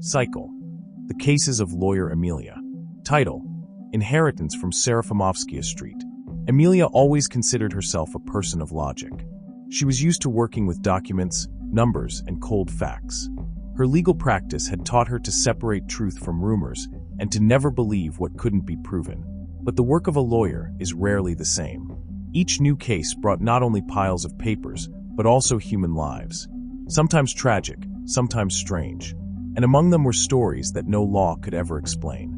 Cycle. The Cases of Lawyer Emilia. Title: Inheritance from Serafimovskaya Street. Emilia always considered herself a person of logic. She was used to working with documents, numbers, and cold facts. Her legal practice had taught her to separate truth from rumors and to never believe what couldn't be proven. But the work of a lawyer is rarely the same. Each new case brought not only piles of papers, but also human lives. Sometimes tragic, sometimes strange. And among them were stories that no law could ever explain.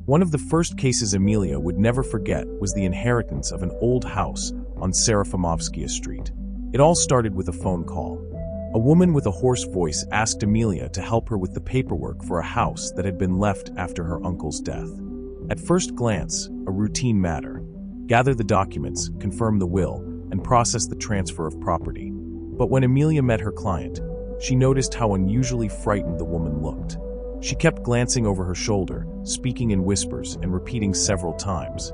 One of the first cases Emilia would never forget was the inheritance of an old house on Serafimovskaya Street. It all started with a phone call. A woman with a hoarse voice asked Emilia to help her with the paperwork for a house that had been left after her uncle's death. At first glance, a routine matter. Gather the documents, confirm the will, and process the transfer of property. But when Emilia met her client, she noticed how unusually frightened the woman looked. She kept glancing over her shoulder, speaking in whispers and repeating several times.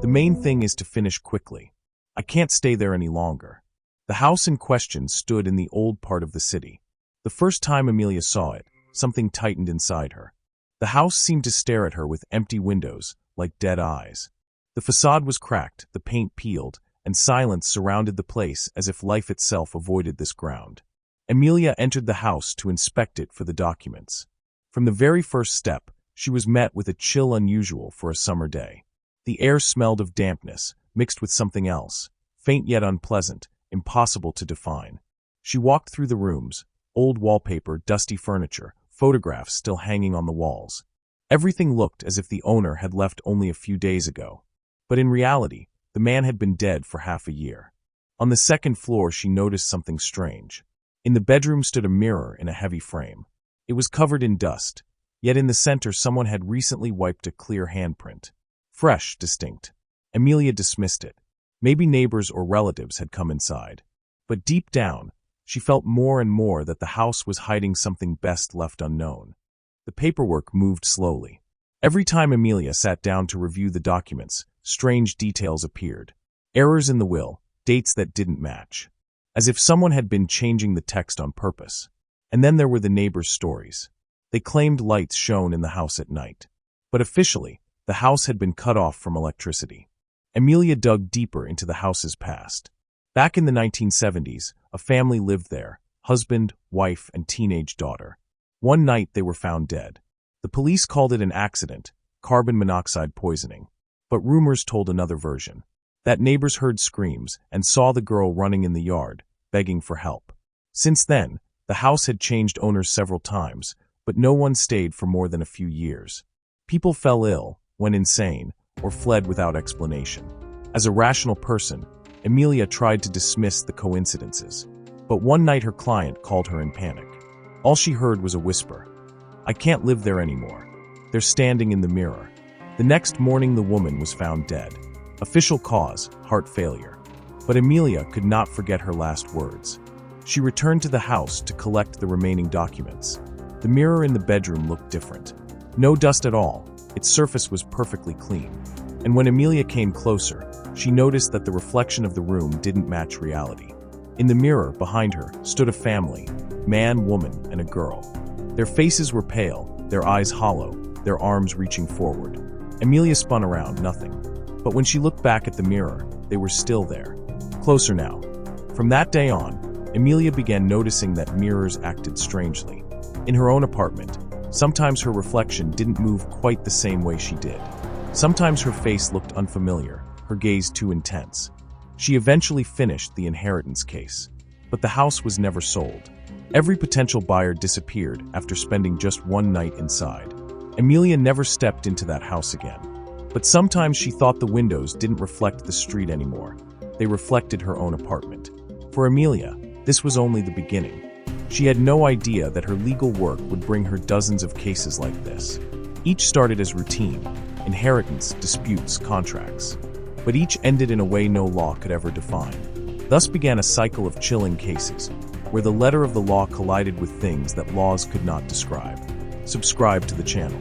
"The main thing is to finish quickly. I can't stay there any longer." The house in question stood in the old part of the city. The first time Emilia saw it, something tightened inside her. The house seemed to stare at her with empty windows, like dead eyes. The facade was cracked, the paint peeled, and silence surrounded the place as if life itself avoided this ground. Emilia entered the house to inspect it for the documents. From the very first step, she was met with a chill unusual for a summer day. The air smelled of dampness, mixed with something else, faint yet unpleasant, impossible to define. She walked through the rooms, old wallpaper, dusty furniture, photographs still hanging on the walls. Everything looked as if the owner had left only a few days ago. But in reality, the man had been dead for half a year. On the second floor, she noticed something strange. In the bedroom stood a mirror in a heavy frame. It was covered in dust, yet in the center someone had recently wiped a clear handprint. Fresh, distinct. Emilia dismissed it. Maybe neighbors or relatives had come inside. But deep down, she felt more and more that the house was hiding something best left unknown. The paperwork moved slowly. Every time Emilia sat down to review the documents, strange details appeared. Errors in the will, dates that didn't match. As if someone had been changing the text on purpose. And then there were the neighbors' stories. They claimed lights shone in the house at night. But officially, the house had been cut off from electricity. Emilia dug deeper into the house's past. Back in the 1970s, a family lived there, husband, wife, and teenage daughter. One night they were found dead. The police called it an accident, carbon monoxide poisoning. But rumors told another version. That neighbors heard screams and saw the girl running in the yard, begging for help. Since then, the house had changed owners several times, but no one stayed for more than a few years. People fell ill, went insane, or fled without explanation. As a rational person, Emilia tried to dismiss the coincidences. But one night her client called her in panic. All she heard was a whisper. "I can't live there anymore. They're standing in the mirror." The next morning the woman was found dead. Official cause, heart failure. But Emilia could not forget her last words. She returned to the house to collect the remaining documents. The mirror in the bedroom looked different. No dust at all, its surface was perfectly clean. And when Emilia came closer, she noticed that the reflection of the room didn't match reality. In the mirror, behind her, stood a family, man, woman, and a girl. Their faces were pale, their eyes hollow, their arms reaching forward. Emilia spun around, nothing. But when she looked back at the mirror, they were still there. Closer now. From that day on, Emilia began noticing that mirrors acted strangely. In her own apartment, sometimes her reflection didn't move quite the same way she did. Sometimes her face looked unfamiliar, her gaze too intense. She eventually finished the inheritance case. But the house was never sold. Every potential buyer disappeared after spending just one night inside. Emilia never stepped into that house again. But sometimes she thought the windows didn't reflect the street anymore. They reflected her own apartment. For Emilia, this was only the beginning. She had no idea that her legal work would bring her dozens of cases like this. Each started as routine, inheritance, disputes, contracts. But each ended in a way no law could ever define. Thus began a cycle of chilling cases, where the letter of the law collided with things that laws could not describe. Subscribe to the channel.